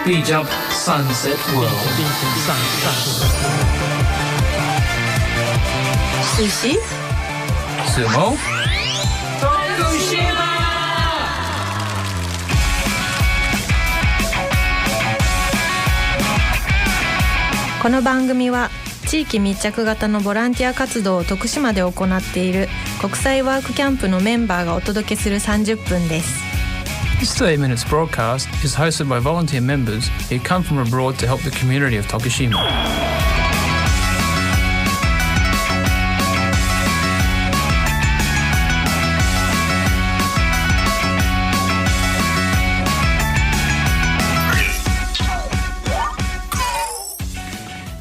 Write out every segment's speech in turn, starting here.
B-Jump Sunset World. Sushi. Sumo. Tokushima. この番組は地域密着型のボランティア活動を徳島で行っている国際ワークキャンプのメンバーがお届けする30分です。This 30 minutes broadcast is hosted by volunteer members who come from abroad to help the community of Tokushima.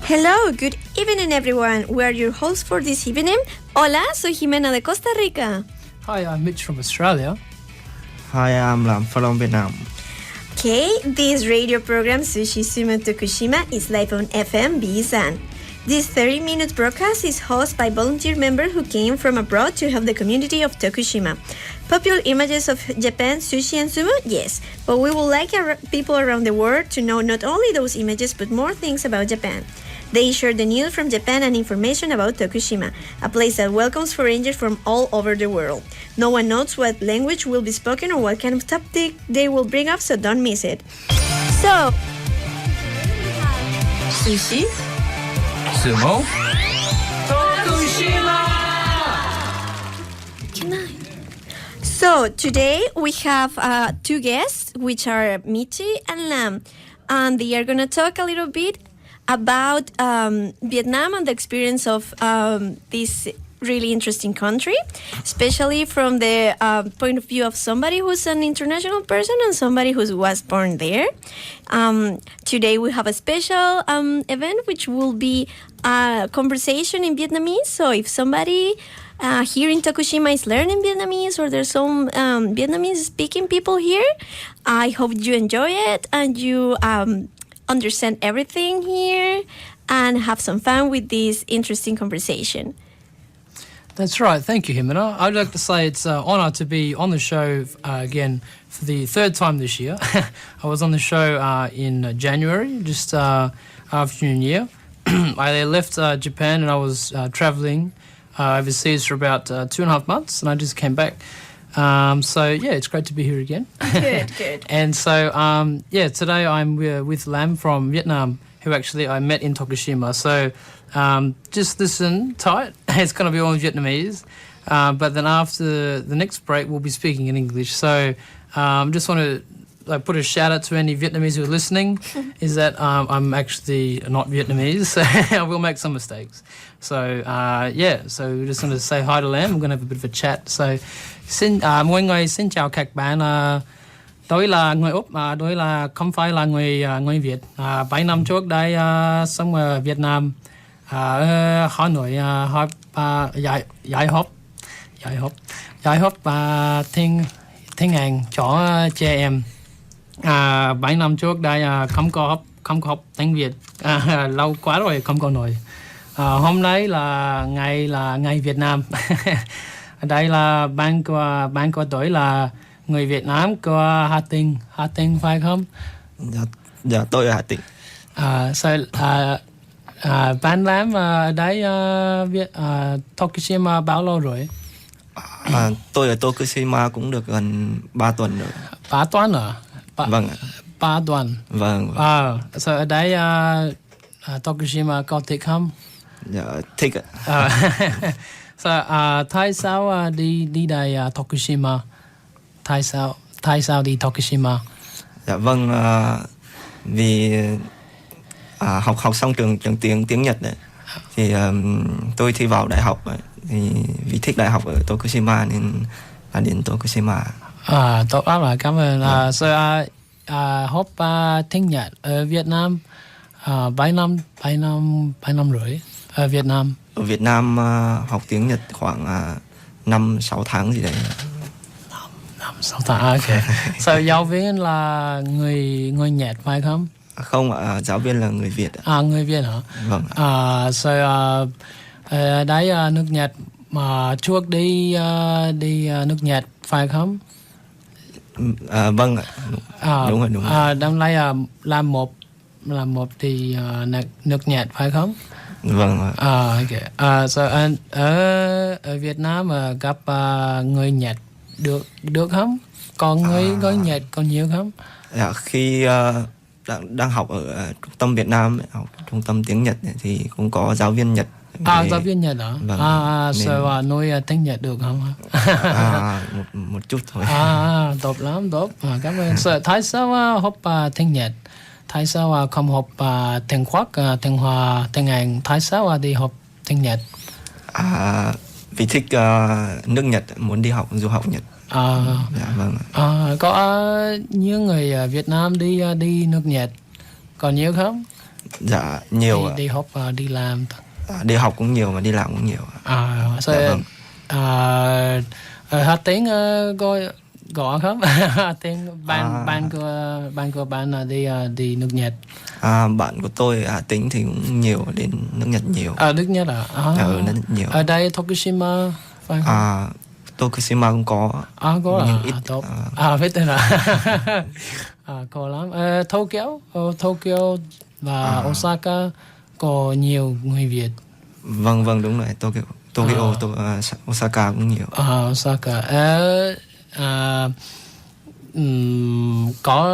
Hello, good evening everyone. We are your hosts for this evening. Hola, soy Jimena de Costa Rica. Hi, I'm Mitch from Australia. Hi, I'm Lam from Vietnam. Okay, this radio program Sushi Sumo Tokushima is live on FM B-FM. This 30-minute broadcast is hosted by volunteer members who came from abroad to help the community of Tokushima. Popular images of Japan, sushi and sumo? Yes, but we would like people around the world to know not only those images but more things about Japan. They share the news from Japan and information about Tokushima, a place that welcomes foreigners from all over the world. No one knows what language will be spoken or what kind of topic they will bring up, so don't miss it. So, Sushi. Sumo. Tokushima. So today we have two guests, which are Michi and Lam, and they are going to talk a little bit about Vietnam and the experience of this really interesting country, especially from the point of view of somebody who's an international person and somebody who was born there. Today we have a special event which will be a conversation in Vietnamese. So if somebody here in Tokushima is learning Vietnamese or there's some Vietnamese speaking people here, I hope you enjoy it and you understand everything here and have some fun with this interesting conversation. That's right. Thank you, Jimena. I'd like to say it's an honour to be on the show again for the third time this year. I was on the show in January, just after New Year. I left Japan and I was travelling overseas for about 2.5 months, and I just came back. So, yeah, it's great to be here again. Good. And so, today I'm with Lam from Vietnam, who actually I met in Tokushima. So, just listen tight. It's going to be all in Vietnamese. But then after the next break, we'll be speaking in English. So, just want to put a shout out to any Vietnamese who are listening, is that I'm actually not Vietnamese, so I will make some mistakes. So, so we're just going to say hi to Lam. We're going to have a bit of a chat. So, mọi người xin chào các bạn. Tôi là người Úc, tôi là không phải là người Việt. 7 năm trước đây sống ở Việt Nam, ở Hà Nội học dạy học tiếng Anh cho trẻ em. 7 năm trước đây không có học tiếng Việt, lâu quá rồi không có nói. Hôm nay là ngày Việt Nam. Đây là bạn của tôi là người Việt Nam của Hà Tĩnh phải không? Dạ, tôi ở Hà Tĩnh. Bạn làm ở đây Tokushima bao lâu rồi? Tôi ở Tokushima cũng được gần 3 tuần rồi. 3 tuần à? Vâng ạ. 3 tuần. Vâng. Ở đây Tokushima có thích không? Dạ, thích ạ. Tại sao đi đây Tokushima? Tại sao đi Tokushima? Dạ vâng, vì học xong trường tiếng Nhật đấy, thì tôi thi vào đại học ấy. Thì vì thích đại học ở Tokushima nên là đến Tokushima. Tốt lắm rồi, cảm ơn. Học tiếng Nhật ở Việt Nam 7 năm rưỡi ở Việt Nam. Ở Việt Nam học tiếng Nhật khoảng 5-6 tháng gì đấy. 5-6 tháng, ok. Giáo viên là người Nhật phải không? Không ạ, giáo viên là người Việt. Người Việt hả? Vâng. Đấy nước Nhật mà trước đi nước Nhật phải không? Vâng ạ. Đúng rồi. Năm nay làm một thì nước Nhật phải không? Vâng ạ. Okay. So ở Việt Nam gặp người Nhật được không? Còn người Nhật còn nhiều không? Dạ, khi đang học ở trung tâm Việt Nam, học trung tâm tiếng Nhật thì cũng có giáo viên Nhật. Giáo viên Nhật hả? Vâng. Nên... nói tiếng Nhật được không? Một chút thôi. Tốt lắm, tốt. Cảm ơn. Tại sao học tiếng Nhật? Tại sao không học tiếng Quốc, tiếng Hoa, tiếng Anh? Tại sao đi học tiếng Nhật? Vì thích nước Nhật, muốn đi học du học Nhật. Dạ, vâng. Có nhiều người Việt Nam đi nước Nhật, còn nhiều không? Dạ, nhiều. Đi học, đi làm. Đi học cũng nhiều mà đi làm cũng nhiều. Dạ, vâng. Hát tiếng gõ không? Tiếng bạn của bạn là đi nước Nhật. Bạn của tôi tính thì cũng nhiều, đến nước Nhật nhiều. Nước Nhật nước Nhật nhiều. Ở đây Tokushima phải không? Tokushima cũng có. Có nhưng ít. Tốt. Biết tên là có lắm. Tokyo và Osaka có nhiều người Việt. Vâng đúng rồi. Tokyo, Osaka cũng nhiều. Osaka. Có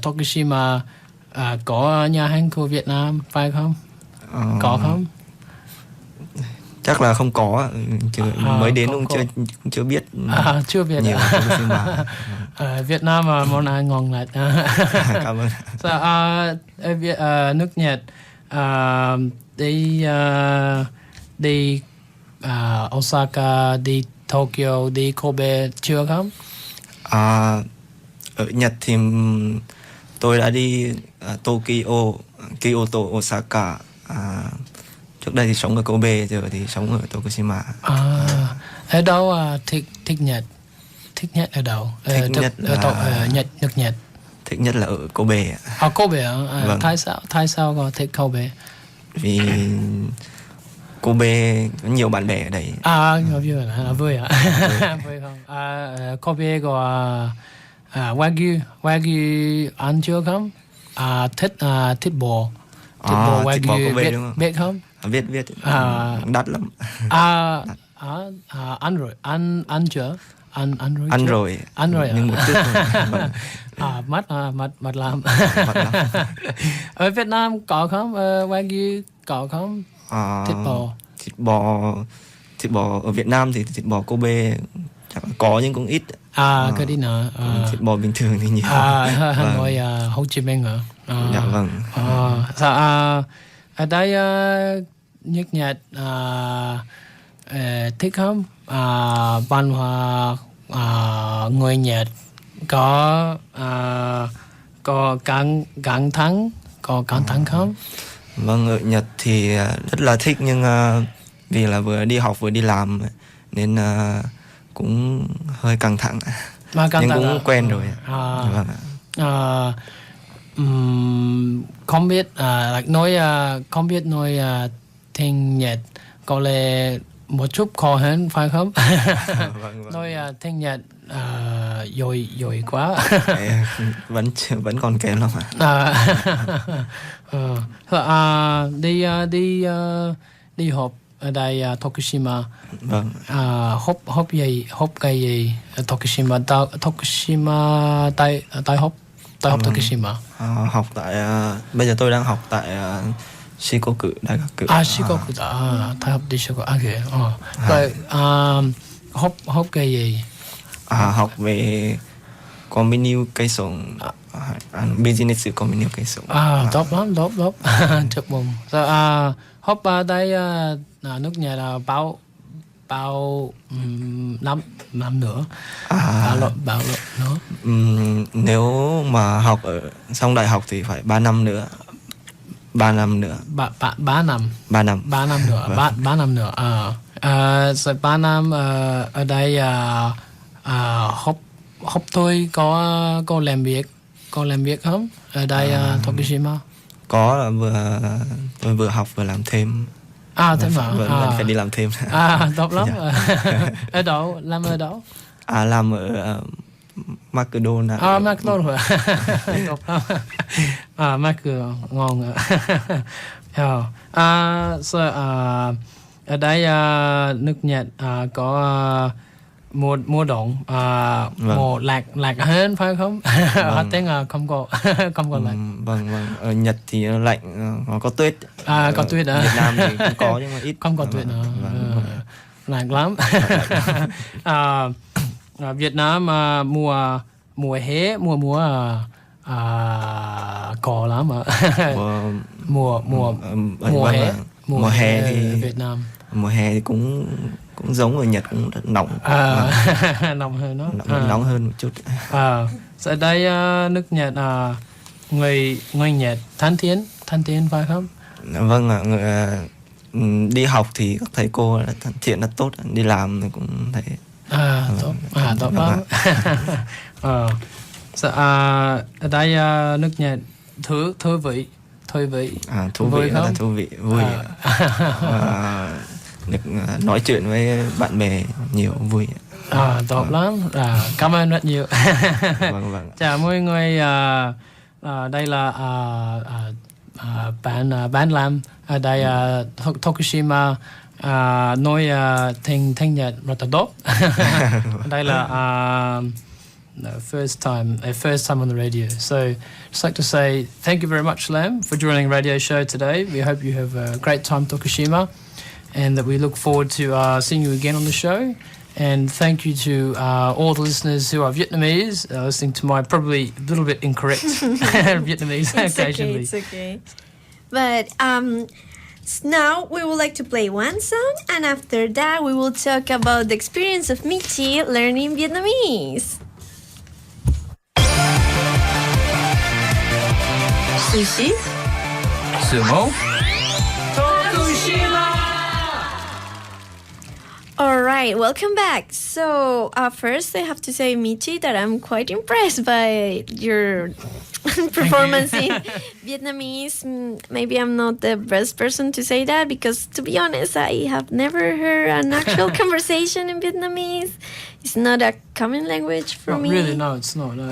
Tokushima có nhà hàng của Việt Nam phải không? Có không? Chắc là không có, mới đến cũng chưa biết. Chưa biết nhiều Tokushima. Việt Nam món ăn ngon lành. Cảm ơn. Ở nước Nhật đi Osaka, đi Tokyo, đi Kobe chưa không? Ở Nhật thì tôi đã đi Tokyo, Kyoto, Osaka. Trước đây thì sống ở Kobe, giờ thì sống ở Tokushima. Ở đâu thích Nhật? Thích nhất ở đâu? Thích nhất ở nước Nhật. Thích nhất là ở Kobe. Kobe hả? Vâng. Tại sao có thích Kobe? Vì Kobe có nhiều bạn bè ở đấy. Vui hả? Vui không? Kobe có Wagyu ăn chưa không? Thịt bò Wagyu biết không? Biết. Đắt lắm. Ăn rồi. Ăn chưa? Ăn rồi. Nhưng một chút thôi. Mát lắm. Ở Việt Nam có không? Wagyu có không? Thịt bò ở Việt Nam thì thịt bò Kobe chắc là có nhưng cũng ít. Cái đi nào. Thịt bò bình thường thì nhiều. Hà Nội, Hồ Chí Minh hả? Dạ vâng. Ở đây nước Nhật thích không? Văn hóa người Nhật có căng thẳng không? Vâng, ở Nhật thì rất là thích nhưng vì là vừa đi học vừa đi làm nên cũng hơi căng thẳng. Nhưng cũng quen rồi. Vâng. Không biết không biết nói tiếng Nhật có lẽ một chút khó hơn phải không? Vâng. Nói tiếng Nhật dồi quá. vẫn còn kém lắm đi học ở đây Tokushima. Vâng. Học cái gì Tokushima tại học Tokushima. Học tại bây giờ tôi đang học tại Shikoku đại học. Shikoku tại học đi Shikoku. Rồi học cái gì? Học về communication, business communication. Tốt lắm. Chúc mừng. Học ở đây nước nhà là bao năm nữa. Bao nữa. Nếu mà học ở xong đại học thì phải 3 năm nữa. 3 năm nữa. 3 năm. 3 năm. 3 năm nữa. 3 năm nữa. Rồi 3 năm ở đây học tôi có làm việc không? Ở đây Tokushima. Có, là tôi vừa học vừa làm thêm. Thêm mà. Vẫn phải đi làm thêm. Tốt lắm. Ở đâu? Làm ở đâu? Làm ở McDonald. McDonald. McDonald ngon. So ở đây nước Nhật có mua động mùa lạc hơn phải không? Ở tiếng không có lạc. Vâng. Ở Nhật thì lạnh, có tuyết. Có tuyết à? Việt Nam thì cũng có nhưng mà ít. Không có tuyết nữa. Lạnh lắm. Việt Nam mùa hè mùa cỏ lắm ạ. Mùa hè thì Việt Nam. Mùa hè thì cũng giống ở Nhật, cũng rất nóng. Nóng hơn đó. Nóng hơn một chút. Ở đây nước Nhật người Nhật thân thiện phải không? Vâng ạ. Đi học thì các thầy cô thân thiện rất tốt, đi làm thì cũng thấy tốt lắm. Ở đây nước Nhật thú vị. Thú vị rất là thú vị, vui. Được nói chuyện với bạn bè nhiều, vui. Tốt lắm. Cảm ơn rất nhiều. Vâng. Chào mọi người. Đây là bạn làm ở đây Tokushima, nói tiếng Nhật rất là tốt. Đây là first time on the radio. So just like to say thank you very much, Lam, for joining the radio show today. We hope you have a great time Tokushima, and that we look forward to seeing you again on the show. And thank you to all the listeners who are Vietnamese, listening to my probably a little bit incorrect Vietnamese occasionally. It's okay. But now we would like to play one song, and after that we will talk about the experience of Michi learning Vietnamese. Sushi, Sumo, Tokushima! All right, welcome back. So first I have to say, Michi, that I'm quite impressed by your performance in Vietnamese. Maybe I'm not the best person to say that, because to be honest, I have never heard an actual conversation in Vietnamese. It's not a common language for me. Really, no, it's not. No.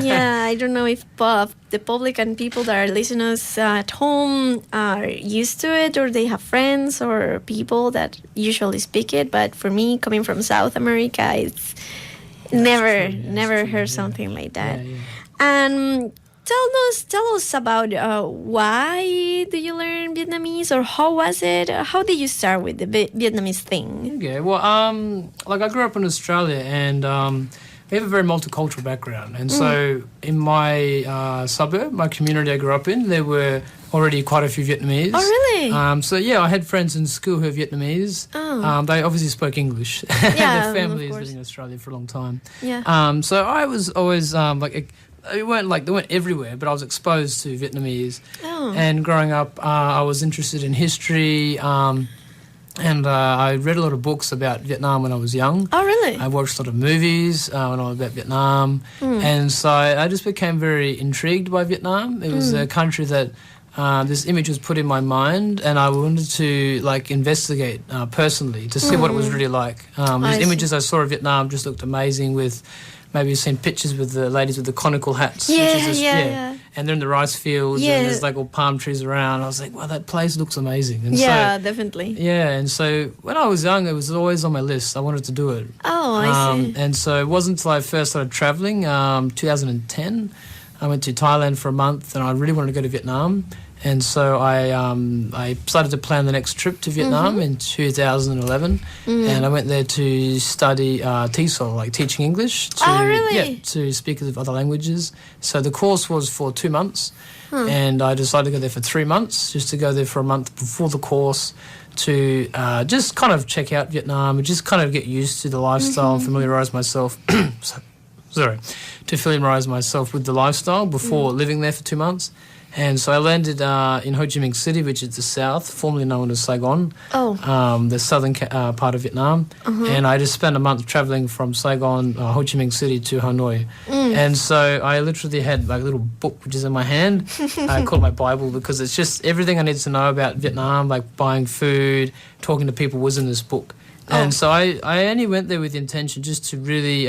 Yeah, I don't know if the public and people that are listeners at home are used to it, or they have friends or people that usually speak it. But for me, coming from South America, it's never heard something like that. Yeah. And tell us about why do you learn Vietnamese, or how was it? How did you start with the Vietnamese thing? Okay, well, like I grew up in Australia, and we have a very multicultural background. And so in my suburb, my community I grew up in, there were already quite a few Vietnamese. Oh, really? So yeah, I had friends in school who are Vietnamese. Oh. They obviously spoke English. Yeah, Their families of course. living in Australia for a long time. Yeah. So I was always they weren't everywhere, but I was exposed to Vietnamese. Oh. And growing up, I was interested in history, and I read a lot of books about Vietnam when I was young. Oh, really? I watched a lot of movies when I was about Vietnam, and so I just became very intrigued by Vietnam. It was a country that this image was put in my mind, and I wanted to investigate personally to see what it was really like. These images I saw of Vietnam just looked amazing. With maybe you've seen pictures with the ladies with the conical hats. Yeah. And they're in the rice fields, and there's all palm trees around. I was like, wow, that place looks amazing. And definitely. Yeah, and so when I was young, it was always on my list. I wanted to do it. Oh, I see. And so it wasn't until I first started traveling, 2010. I went to Thailand for a month, and I really wanted to go to Vietnam. And so I started to plan the next trip to Vietnam in 2011, and I went there to study TESOL, like teaching English. To speakers of other languages. So the course was for 2 months, and I decided to go there for 3 months, just to go there for a month before the course to just kind of check out Vietnam and just kind of get used to the lifestyle and familiarise myself. To familiarise myself with the lifestyle before living there for 2 months. And so I landed in Ho Chi Minh City, which is the south, formerly known as Saigon, the southern part of Vietnam. And I just spent a month traveling from Saigon, Ho Chi Minh City to Hanoi. And so I literally had a little book which is in my hand. I call it my Bible, because it's just everything I need to know about Vietnam, like buying food, talking to people, was in this book. And so I only went there with the intention just to really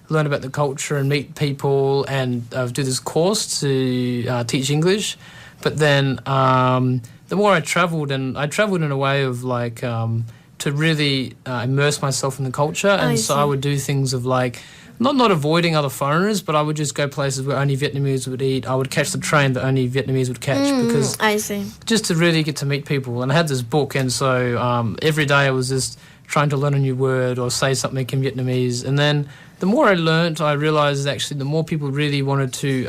learn about the culture and meet people and do this course to teach English. But then the more I travelled, and I travelled in a way of like to really immerse myself in the culture. And so I would do things of like not avoiding other foreigners, but I would just go places where only Vietnamese would eat. I would catch the train that only Vietnamese would catch because just to really get to meet people. And I had this book, and so every day I was just trying to learn a new word or say something in Vietnamese. And then the more I learnt, I realised actually the more people really wanted to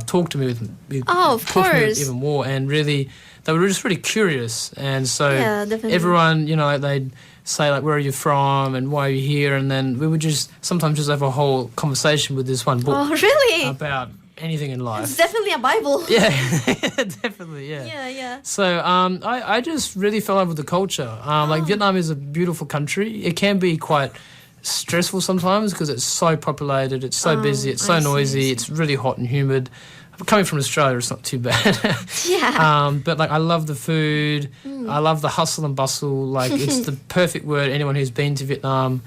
talk to me with of course, even more, and really they were just really curious. And so everyone, you know, they'd say like, where are you from and why are you here? And then we would just sometimes just have a whole conversation with this one book. Oh, really? About anything in life. It's definitely a Bible. Yeah, definitely, yeah. Yeah. So I just really fell in love with the culture. Like Vietnam is a beautiful country. It can be quite stressful sometimes because it's so populated, it's so busy, it's so noisy, it's really hot and humid. Coming from Australia, it's not too bad. But like, I love the food. I love the hustle and bustle. Like, it's the perfect word. Anyone who's been to Vietnam,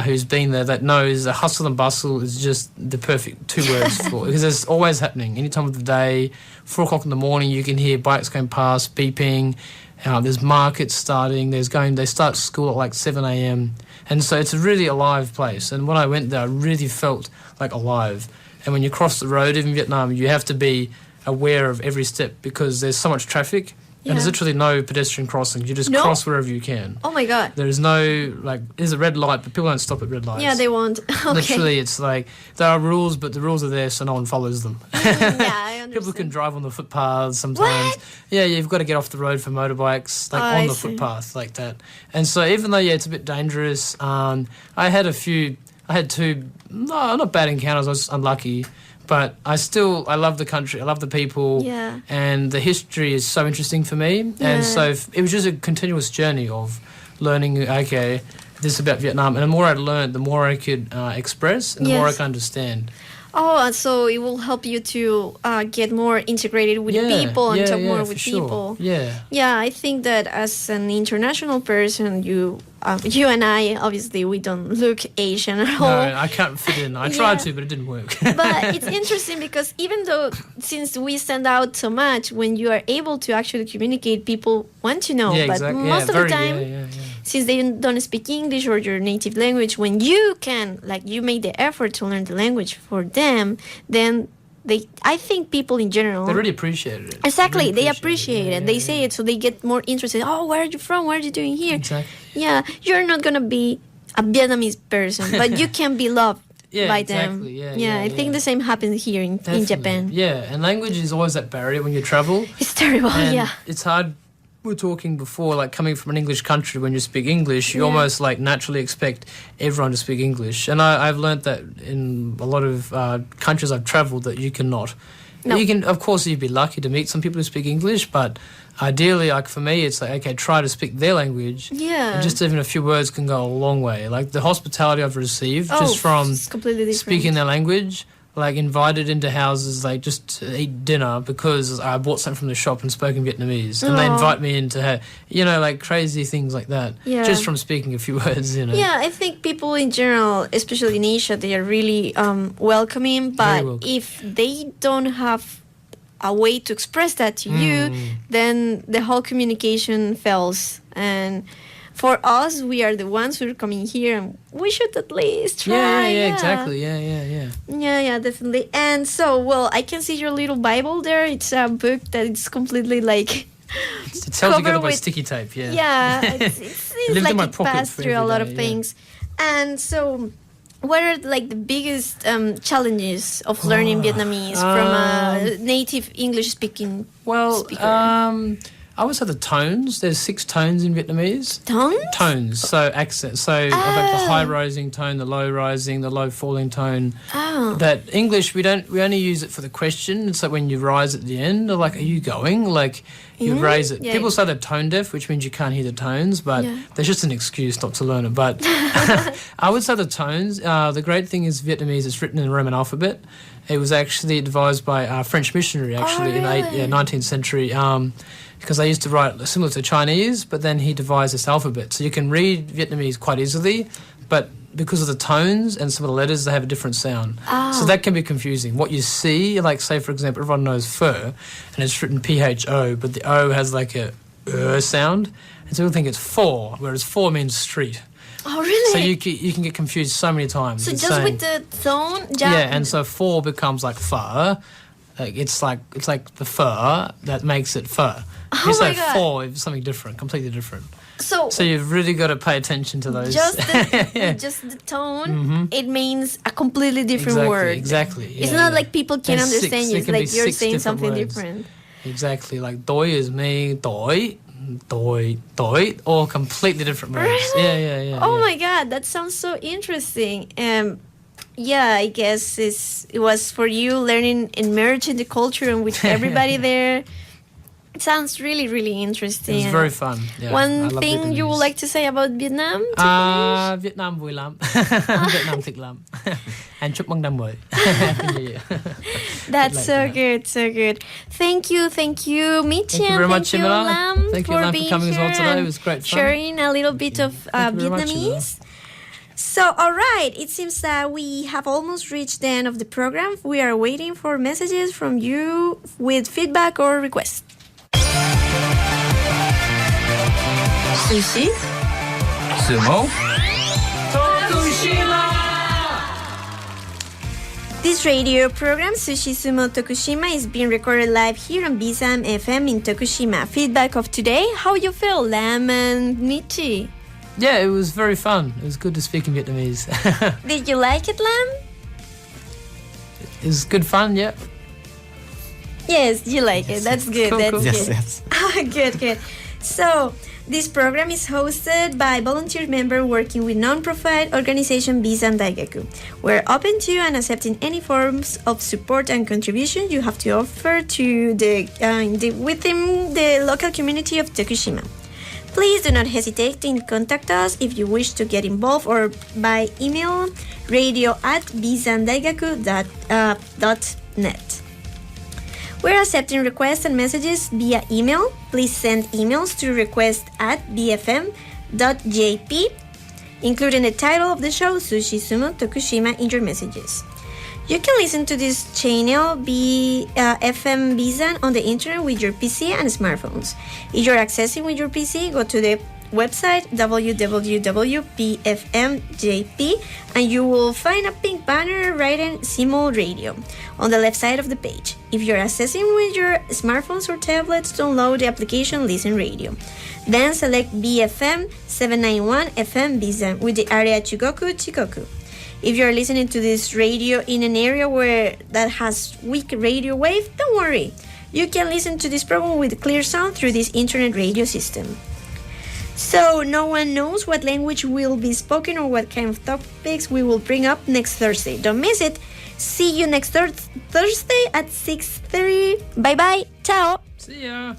who's been there, that knows the hustle and bustle is just the perfect two words for it, because it's always happening. Any time of the day, 4 o'clock in the morning, you can hear bikes going past, beeping. There's markets starting. They start school at like 7 a.m. And so it's a really alive place. And when I went there, I really felt like alive. And when you cross the road in Vietnam, you have to be aware of every step because there's so much traffic and there's literally no pedestrian crossings. You just cross wherever you can. Oh my God. There's no, like, there's a red light, but people don't stop at red lights. Yeah, they won't. Okay. Literally, it's like, there are rules, but the rules are there so no one follows them. Yeah, I understand. People can drive on the footpaths sometimes. What? Yeah, you've got to get off the road for motorbikes, like on the footpath, like that. And so even though, it's a bit dangerous, I had two, not bad encounters, I was unlucky, but I love the country, I love the people, and the history is so interesting for me. And so it was just a continuous journey of learning, okay, this is about Vietnam. And the more I learned, the more I could express and the more I could understand. Oh, so it will help you to get more integrated with people and talk more with people. Yeah, I think that as an international person, you and I, obviously, we don't look Asian at all. No, I can't fit in. I tried to, but it didn't work. But it's interesting because even though, since we stand out so much, when you are able to actually communicate, people want to know. Yeah, but exactly. most of the time, since they don't speak English or your native language, when you can, like, you make the effort to learn the language for them, then I think people in general, they really appreciate it. Exactly, they appreciate it. They say it, so they get more interested. Oh, where are you from? What are you doing here? Exactly. Yeah, you're not gonna be a Vietnamese person, but you can be loved by them. Yeah, I think the same happens here in Japan. Yeah, and language is always that barrier when you travel. It's terrible. And it's hard. We were talking before, like coming from an English country, when you speak English, you almost like naturally expect everyone to speak English. And I've learnt that in a lot of countries I've travelled that you cannot. No. You can, of course, you'd be lucky to meet some people who speak English, but ideally, like for me, it's like, okay, try to speak their language. Yeah. And just even a few words can go a long way. Like the hospitality I've received just from speaking their language. Like invited into houses, like just to eat dinner because I bought something from the shop and spoke in Vietnamese, and they invite me into, like crazy things like that, just from speaking a few words, Yeah, I think people in general, especially in Asia, they are really welcoming, but if they don't have a way to express that to you, then the whole communication fails. And for us, we are the ones who are coming here, and we should at least try. Yeah, exactly. Yeah, definitely. And so, well, I can see your little Bible there. It's a book that it's completely like it's held together by sticky tape. Yeah, it's like it passed through a lot of things. And so, what are like the biggest challenges of learning Vietnamese from a native English speaking speaker? I would say the tones. There's 6 tones in Vietnamese. Tones. So accent. So like the high rising tone, the low rising, the low falling tone. That English we only use it for the question. It's like when you rise at the end, like, are you going? Like you raise it. People say they're tone deaf, which means you can't hear the tones, but there's just an excuse not to learn it. But I would say the tones. The great thing is Vietnamese is written in the Roman alphabet. It was actually devised by a French missionary in the 19th century. Because they used to write similar to Chinese, but then he devised this alphabet. So you can read Vietnamese quite easily, but because of the tones and some of the letters, they have a different sound. So that can be confusing. What you see, like say for example, everyone knows fur, and it's written PHO, but the O has like a sound, and so people think it's four, whereas four means street. Oh, really? So you can get confused so many times. So It's just saying- with the tone? yeah, and so four becomes like fur. It's like the fur that makes it fur. If you Oh say my God. four, it's something different, completely different. So you've really got to pay attention to those. just the tone, it means a completely different exactly, word. Exactly. It's yeah, not yeah. like people can There's understand six, you. there It's can be like you're 6 saying different something words. different. Exactly, like doi is me, doi, all completely different words. Really? Yeah. Oh yeah. my God, that sounds so interesting. Yeah, I guess it was for you learning and merging the culture and with everybody there. It sounds really, really interesting. It was very fun. Yeah, I One love thing you would Vietnamese. like to say about Vietnam? To finish? Vietnam vui lắm. Vietnam thích lắm. And chúc mừng năm mới. Happy New Year. That's like so that. good, so good. Thank you, Michi, Thank you very and much, thank you, Shimala. Lam, Thank you, for Lam, for being coming as here well today. It and was great fun. sharing a little bit of Thank you very much, Vietnamese. So, all right, it seems that we have almost reached the end of the program. We are waiting for messages from you with feedback or requests. Sushi, Sumo. This radio program, Sushi Sumo Tokushima, is being recorded live here on B-FM in Tokushima. Feedback of today, how you feel, Lam and Michi? Yeah, it was very fun. It was good to speak in Vietnamese. Did you like it, Lam? It was good fun, yeah. Yes, you like it. That's good. Cool, That's cool. good. Yes. Good. So, this program is hosted by volunteer member working with non-profit organization B-FM Daigaku. We're open to and accepting any forms of support and contribution you have to offer to within the local community of Tokushima. Please do not hesitate to contact us if you wish to get involved or by email radio@bsandaigaku.net. We're accepting requests and messages via email. Please send emails to request@bfm.jp, including the title of the show, Sushi Sumo Tokushima, in your messages. You can listen to this channel, FM Bizan, on the internet with your PC and smartphones. If you're accessing with your PC, go to the website www.bfm.jp and you will find a pink banner written Sumo Radio on the left side of the page. If you're accessing with your smartphones or tablets, download the application Listen Radio. Then select BFM 791 FM Bizan with the area Chikoku. If you're listening to this radio in an area that has weak radio wave, don't worry. You can listen to this program with clear sound through this internet radio system. So no one knows what language will be spoken or what kind of topics we will bring up next Thursday. Don't miss it. See you next Thursday at 6:30. Bye bye. Ciao. See ya.